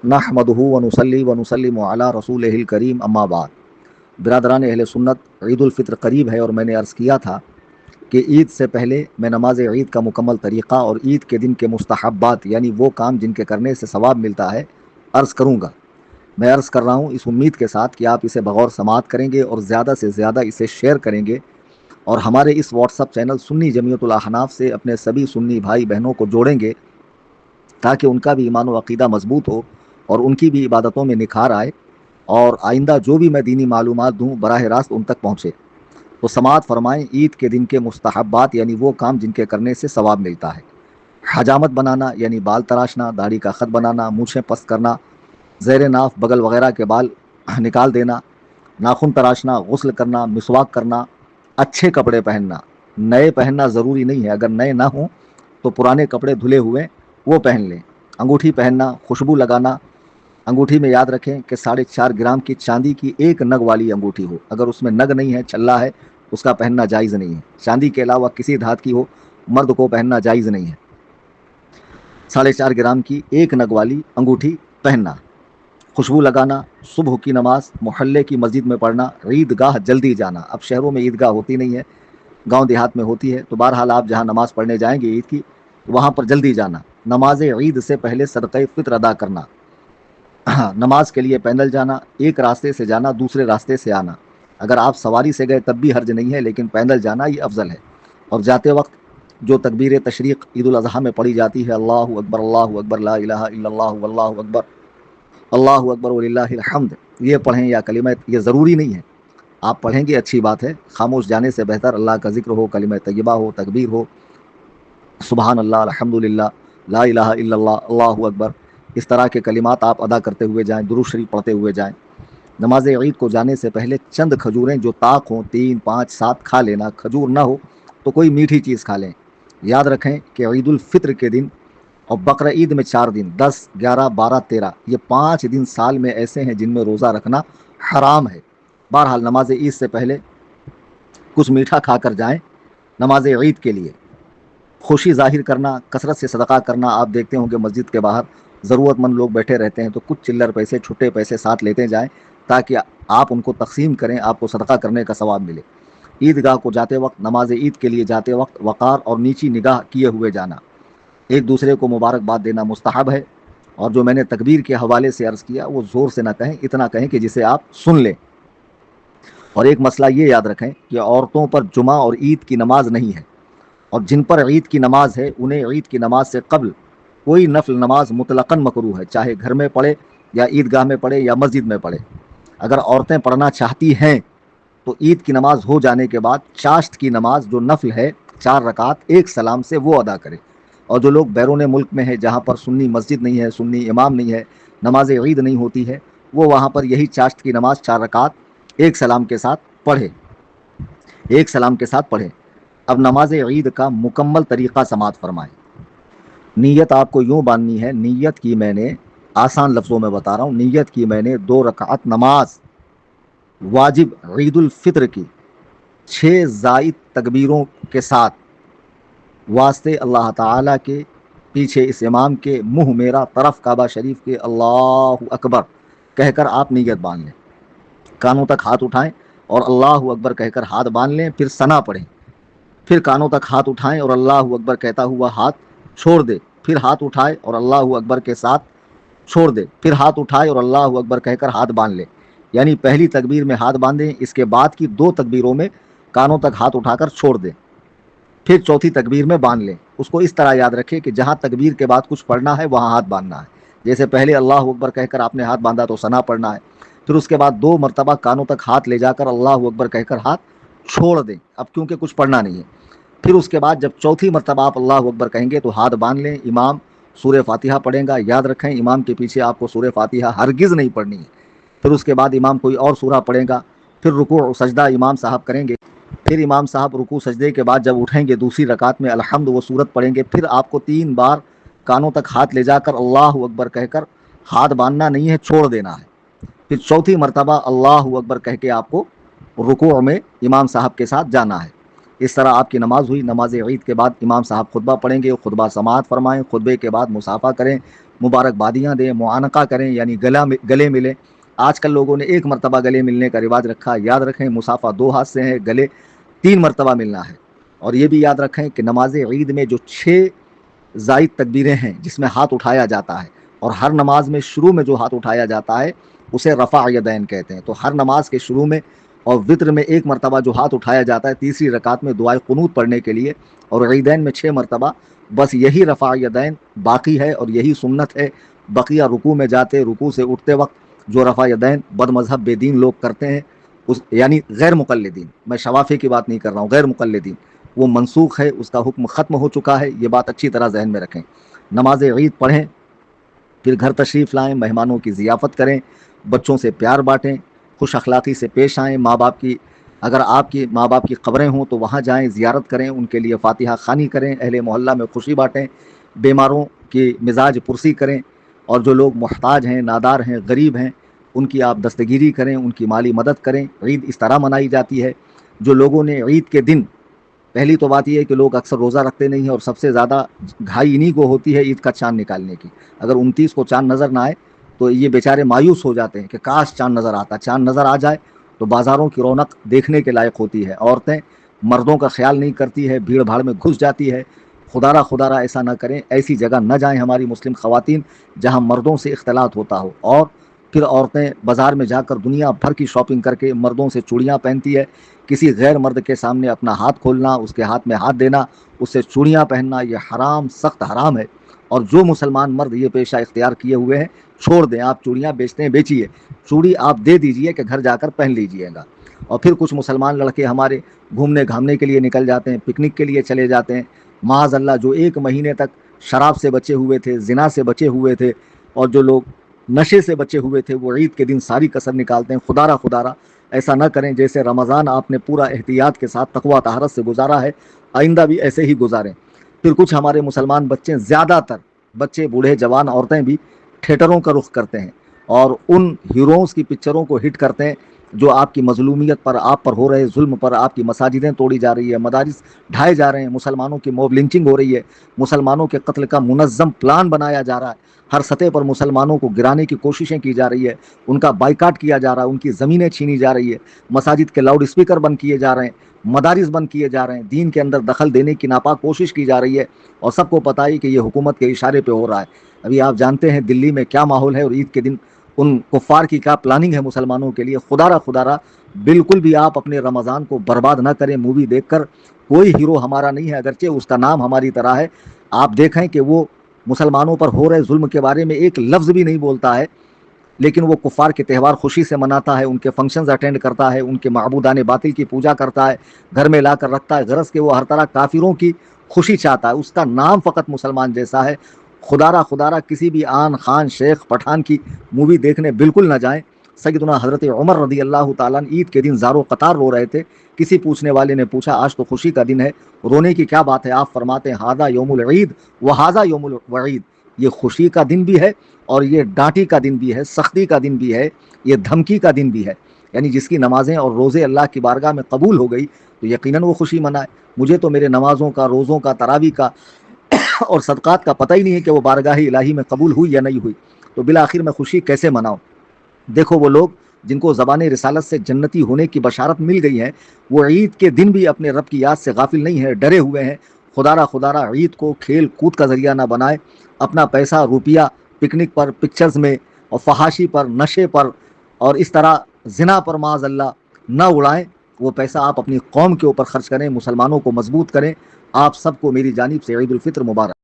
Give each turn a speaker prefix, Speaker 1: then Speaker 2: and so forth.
Speaker 1: نحمدہ ونصلی ونسلم علی رسولہ الکریم اما بعد۔ برادران اہل سنت، عید الفطر قریب ہے اور میں نے عرض کیا تھا کہ عید سے پہلے میں نماز عید کا مکمل طریقہ اور عید کے دن کے مستحبات یعنی وہ کام جن کے کرنے سے ثواب ملتا ہے عرض کروں گا۔ میں عرض کر رہا ہوں اس امید کے ساتھ کہ آپ اسے بغور سماعت کریں گے اور زیادہ سے زیادہ اسے شیئر کریں گے اور ہمارے اس واٹس ایپ چینل سنی جمعیت الاحناف سے اپنے سبھی سنی بھائی بہنوں کو جوڑیں گے تاکہ ان کا بھی ایمان و عقیدہ مضبوط ہو اور ان کی بھی عبادتوں میں نکھار آئے اور آئندہ جو بھی میں دینی معلومات دوں براہ راست ان تک پہنچے۔ تو سماعت فرمائیں عید کے دن کے مستحبات یعنی وہ کام جن کے کرنے سے ثواب ملتا ہے۔ حجامت بنانا یعنی بال تراشنا، داڑھی کا خط بنانا، مونچھیں پست کرنا، زیر ناف بغل وغیرہ کے بال نکال دینا، ناخن تراشنا، غسل کرنا، مسواک کرنا، اچھے کپڑے پہننا۔ نئے پہننا ضروری نہیں ہے، اگر نئے نہ ہوں تو پرانے کپڑے دھلے ہوئے وہ پہن لیں۔ انگوٹھی پہننا، خوشبو لگانا۔ انگوٹھی میں یاد رکھیں کہ 4.5 گرام کی چاندی کی ایک نگ والی انگوٹھی ہو، اگر اس میں نگ نہیں ہے، چھلا ہے، اس کا پہننا جائز نہیں ہے۔ چاندی کے علاوہ کسی دھات کی ہو مرد کو پہننا جائز نہیں ہے۔ 4.5 گرام کی ایک نگ والی انگوٹھی پہننا۔ خوشبو لگانا، صبح کی نماز محلے کی مسجد میں پڑھنا، عیدگاہ جلدی جانا۔ اب شہروں میں عیدگاہ ہوتی نہیں ہے، گاؤں دیہات میں ہوتی ہے، تو بہرحال آپ جہاں نماز پڑھنے جائیں گے عید کی وہاں پر جلدی جانا۔ نماز عید سے پہلے صدقہ فطر ادا کرنا۔ نماز کے لیے پیدل جانا، ایک راستے سے جانا دوسرے راستے سے آنا۔ اگر آپ سواری سے گئے تب بھی حرج نہیں ہے، لیکن پیدل جانا یہ افضل ہے۔ اور جاتے وقت جو تکبیر تشریق عید الاضحیٰ میں پڑھی جاتی ہے، اللہ اکبر لا الہ الا اللہ واللہ اکبر وللہ الحمد، یہ پڑھیں یا کلمہ، یہ ضروری نہیں ہے، آپ پڑھیں گے اچھی بات ہے۔ خاموش جانے سے بہتر اللہ کا ذکر ہو، کلمہ طیبہ ہو، تکبیر ہو، سبحان اللہ، الحمدللہ، لا الہ الا اللہ، اللہ اکبر، اس طرح کے کلمات آپ ادا کرتے ہوئے جائیں، درود شریف پڑھتے ہوئے جائیں۔ نماز عید کو جانے سے پہلے چند کھجوریں جو طاق ہوں 3 5 7 کھا لینا، کھجور نہ ہو تو کوئی میٹھی چیز کھا لیں۔ یاد رکھیں کہ عید الفطر کے دن اور بقر عید میں 4 دن 10 11 12 13 یہ 5 دن سال میں ایسے ہیں جن میں روزہ رکھنا حرام ہے۔ بہرحال نماز عید سے پہلے کچھ میٹھا کھا کر جائیں نماز عید کے لیے۔ خوشی ظاہر کرنا، کثرت سے صدقہ کرنا۔ آپ دیکھتے ہوں کہ مسجد کے باہر ضرورت مند لوگ بیٹھے رہتے ہیں، تو کچھ چلر پیسے، چھٹے پیسے ساتھ لیتے جائیں تاکہ آپ ان کو تقسیم کریں، آپ کو صدقہ کرنے کا ثواب ملے۔ عیدگاہ کو جاتے وقت، نماز عید کے لیے جاتے وقت وقار اور نیچی نگاہ کیے ہوئے جانا۔ ایک دوسرے کو مبارکباد دینا مستحب ہے، اور جو میں نے تکبیر کے حوالے سے عرض کیا وہ زور سے نہ کہیں، اتنا کہیں کہ جسے آپ سن لیں۔ اور ایک مسئلہ یہ یاد رکھیں کہ عورتوں پر جمعہ اور عید کی نماز نہیں ہے، اور جن پر عید کی نماز ہے انہیں عید کی نماز سے قبل کوئی نفل نماز مطلقاً مکروہ ہے، چاہے گھر میں پڑھے یا عیدگاہ میں پڑھے یا مسجد میں پڑھے۔ اگر عورتیں پڑھنا چاہتی ہیں تو عید کی نماز ہو جانے کے بعد چاشت کی نماز جو نفل ہے 4 رکعت ایک سلام سے وہ ادا کرے۔ اور جو لوگ بیرون ملک میں ہیں جہاں پر سنی مسجد نہیں ہے، سنی امام نہیں ہے، نماز عید نہیں ہوتی ہے، وہ وہاں پر یہی چاشت کی نماز 4 رکعت ایک سلام کے ساتھ پڑھے، ایک سلام کے ساتھ پڑھے۔ اب نماز عید کا مکمل طریقہ سماعت فرمائیں۔ نیت آپ کو یوں باندھنی ہے، نیت کی میں نے، آسان لفظوں میں بتا رہا ہوں، نیت کی میں نے 2 رکعت نماز واجب عید الفطر کی 6 زائد تکبیروں کے ساتھ واسطے اللہ تعالیٰ کے، پیچھے اس امام کے، منہ میرا طرف کعبہ شریف کے، اللہ اکبر کہہ کر آپ نیت باندھ لیں۔ کانوں تک ہاتھ اٹھائیں اور اللہ اکبر کہہ کر ہاتھ باندھ لیں، پھر ثنا پڑھیں، پھر کانوں تک ہاتھ اٹھائیں اور اللہ اکبر کہتا ہوا ہاتھ چھوڑ دے، پھر ہاتھ اٹھائے اور اللہ اکبر کے ساتھ چھوڑ دے، پھر ہاتھ اٹھائے اور اللہ اکبر کہہ کر ہاتھ باندھ لے۔ یعنی پہلی تکبیر میں ہاتھ باندھیں، اس کے بعد کی 2 تکبیروں میں کانوں تک ہاتھ اٹھا کر چھوڑ دیں، پھر چوتھی تکبیر میں باندھ لیں۔ اس کو اس طرح یاد رکھیں کہ جہاں تکبیر کے بعد کچھ پڑھنا ہے وہاں ہاتھ باندھنا ہے۔ جیسے پہلے اللہ اکبر کہہ کر آپ نے ہاتھ باندھا تو ثنا پڑھنا ہے، پھر اس کے بعد 2 مرتبہ کانوں تک ہاتھ لے جا کر اللہ اکبر کہہ کر ہاتھ چھوڑ دیں، اب کیونکہ کچھ پڑھنا نہیں ہے۔ پھر اس کے بعد جب چوتھی مرتبہ آپ اللہ اکبر کہیں گے تو ہاتھ باندھ لیں، امام سورہ فاتحہ پڑھیں گا۔ یاد رکھیں امام کے پیچھے آپ کو سورہ فاتحہ ہرگز نہیں پڑھنی ہے۔ پھر اس کے بعد امام کوئی اور سورہ پڑھے گا، پھر رکوع و سجدہ امام صاحب کریں گے، پھر امام صاحب رکوع سجدے کے بعد جب اٹھیں گے دوسری رکعت میں الحمد و سورت پڑھیں گے، پھر آپ کو 3 بار کانوں تک ہاتھ لے جا کر اللہ اکبر کہہ کر ہاتھ باندھنا نہیں ہے، چھوڑ دینا ہے۔ پھر چوتھی مرتبہ اللہ اکبر کہہ کے آپ کو رکوع میں امام صاحب کے ساتھ جانا ہے۔ اس طرح آپ کی نماز ہوئی۔ نماز عید کے بعد امام صاحب خطبہ پڑھیں گے، خطبہ سماعت فرمائیں، خطبے کے بعد مصافحہ کریں، مبارکبادیاں دیں، معانقہ کریں، یعنی گلے ملیں۔ آج کل لوگوں نے ایک مرتبہ گلے ملنے کا رواج رکھا، یاد رکھیں مصافحہ 2 ہاتھ سے ہے، گلے 3 مرتبہ ملنا ہے۔ اور یہ بھی یاد رکھیں کہ نماز عید میں جو 6 زائد تکبیریں ہیں جس میں ہاتھ اٹھایا جاتا ہے، اور ہر نماز میں شروع میں جو ہاتھ اٹھایا جاتا ہے اسے رفع یدین کہتے ہیں۔ تو ہر نماز کے شروع میں اور وطر میں 1 مرتبہ جو ہاتھ اٹھایا جاتا ہے تیسری رکعت میں دعائے قنوت پڑھنے کے لیے، اور عیدین میں 6 مرتبہ، بس یہی رفع یدین باقی ہے اور یہی سنت ہے۔ بقیہ رکوع میں جاتے، رکوع سے اٹھتے وقت جو رفع یدین بد مذہب بے دین لوگ کرتے ہیں، یعنی غیر مقلدین، میں شوافی کی بات نہیں کر رہا ہوں، غیر مقلدین، وہ منسوخ ہے، اس کا حکم ختم ہو چکا ہے۔ یہ بات اچھی طرح ذہن میں رکھیں۔ نماز عید پڑھیں، پھر گھر تشریف لائیں، مہمانوں کی ضیافت کریں، بچوں سے پیار بانٹیں، خوش اخلاقی سے پیش آئیں، ماں باپ کی، اگر آپ کی ماں باپ کی قبریں ہوں تو وہاں جائیں، زیارت کریں، ان کے لیے فاتحہ خوانی کریں، اہل محلہ میں خوشی بانٹیں، بیماروں کی مزاج پرسی کریں، اور جو لوگ محتاج ہیں، نادار ہیں، غریب ہیں، ان کی آپ دستگیری کریں، ان کی مالی مدد کریں۔ عید اس طرح منائی جاتی ہے۔ جو لوگوں نے عید کے دن، پہلی تو بات یہ ہے کہ لوگ اکثر روزہ رکھتے نہیں ہیں، اور سب سے زیادہ گھائی انہی کو ہوتی ہے عید کا چاند نکالنے کی۔ اگر 29 کو چاند نظر نہ آئے تو یہ بیچارے مایوس ہو جاتے ہیں کہ کاش چاند نظر آتا۔ چاند نظر آ جائے تو بازاروں کی رونق دیکھنے کے لائق ہوتی ہے۔ عورتیں مردوں کا خیال نہیں کرتی ہے، بھیڑ بھاڑ میں گھس جاتی ہے۔ خدا را ایسا نہ کریں، ایسی جگہ نہ جائیں ہماری مسلم خواتین جہاں مردوں سے اختلاط ہوتا ہو۔ اور پھر عورتیں بازار میں جا کر دنیا بھر کی شاپنگ کر کے مردوں سے چوڑیاں پہنتی ہے۔ کسی غیر مرد کے سامنے اپنا ہاتھ کھولنا، اس کے ہاتھ میں ہاتھ دینا، اس سے چوڑیاں پہننا، یہ حرام، سخت حرام ہے۔ اور جو مسلمان مرد یہ پیشہ اختیار کیے ہوئے ہیں، چھوڑ دیں۔ آپ چوڑیاں بیچتے ہیں، بیچیے، چوڑی آپ دے دیجئے کہ گھر جا کر پہن لیجئے گا۔ اور پھر کچھ مسلمان لڑکے ہمارے گھومنے گھامنے کے لیے نکل جاتے ہیں، پکنک کے لیے چلے جاتے ہیں، معاذ اللہ، جو 1 مہینے تک شراب سے بچے ہوئے تھے، زنا سے بچے ہوئے تھے، اور جو لوگ نشے سے بچے ہوئے تھے، وہ عید کے دن ساری کسر نکالتے ہیں۔ خدا را ایسا نہ کریں۔ جیسے رمضان آپ نے پورا احتیاط کے ساتھ تقویٰ طہارت سے گزارا ہے، آئندہ بھی ایسے ہی گزاریں۔ پھر کچھ ہمارے مسلمان بچے، زیادہ تر بچے، بوڑھے، جوان، عورتیں بھی تھیٹروں کا رخ کرتے ہیں اور ان ہیروز کی پکچروں کو ہٹ کرتے ہیں جو آپ کی مظلومیت پر، آپ پر ہو رہے ظلم پر، آپ کی مساجدیں توڑی جا رہی ہے، مدارس ڈھائے جا رہے ہیں، مسلمانوں کی موب لنچنگ ہو رہی ہے، مسلمانوں کے قتل کا منظم پلان بنایا جا رہا ہے، ہر سطح پر مسلمانوں کو گرانے کی کوششیں کی جا رہی ہے، ان کا بائیکاٹ کیا جا رہا ہے، ان کی زمینیں چھینی جا رہی ہے، مساجد کے لاؤڈ اسپیکر بند کیے جا رہے ہیں، مدارس بند کیے جا رہے ہیں، دین کے اندر دخل دینے کی ناپاک کوشش کی جا رہی ہے، اور سب کو پتہ ہے کہ یہ حکومت کے اشارے پہ ہو رہا ہے۔ ابھی آپ جانتے ہیں دلی میں کیا ماحول ہے، اور عید کے دن ان کفار کی کیا پلاننگ ہے مسلمانوں کے لیے۔ خدا را بالکل بھی آپ اپنے رمضان کو برباد نہ کریں مووی دیکھ کر۔ کوئی ہیرو ہمارا نہیں ہے، اگرچہ اس کا نام ہماری طرح ہے۔ آپ دیکھیں کہ وہ مسلمانوں پر ہو رہے ظلم کے بارے میں ایک لفظ بھی نہیں بولتا ہے، لیکن وہ کفار کے تہوار خوشی سے مناتا ہے، ان کے فنکشنز اٹینڈ کرتا ہے، ان کے معبودان باطل کی پوجا کرتا ہے، گھر میں لا کر رکھتا ہے، غرض کہ وہ ہر طرح کافروں کی خوشی چاہتا ہے۔ اس کا نام فقط مسلمان جیسا ہے۔ خدا را کسی بھی آن خان شیخ پٹھان کی مووی دیکھنے بالکل نہ جائیں۔ سیدنا حضرت عمر رضی اللہ تعالیٰ عید کے دن زارو قطار رو رہے تھے۔ کسی پوچھنے والے نے پوچھا آج تو خوشی کا دن ہے، رونے کی کیا بات ہے؟ آپ فرماتے ہیں ھذا یوم العید و ھذا یوم الوعید، یہ خوشی کا دن بھی ہے اور یہ ڈانٹی کا دن بھی ہے، سختی کا دن بھی ہے، یہ دھمکی کا دن بھی ہے۔ یعنی جس کی نمازیں اور روزے اللہ کی بارگاہ میں قبول ہو گئی تو یقیناً وہ خوشی منائے۔ مجھے تو میرے نمازوں کا، روزوں کا، تراویح کا اور صدقات کا پتہ ہی نہیں ہے کہ وہ بارگاہ الہی میں قبول ہوئی یا نہیں ہوئی، تو بالآخر میں خوشی کیسے مناؤں؟ دیکھو وہ لوگ جن کو زبان رسالت سے جنتی ہونے کی بشارت مل گئی ہے، وہ عید کے دن بھی اپنے رب کی یاد سے غافل نہیں ہے، ڈرے ہوئے ہیں۔ خدا را عید کو کھیل کود کا ذریعہ نہ بنائے۔ اپنا پیسہ، روپیہ پکنک پر، پکچرز میں، اور فحاشی پر، نشے پر، اور اس طرح زنا پر معاذ اللہ نہ اڑائیں۔ وہ پیسہ آپ اپنی قوم کے اوپر خرچ کریں، مسلمانوں کو مضبوط کریں۔ آپ سب کو میری جانب سے عید الفطر مبارک۔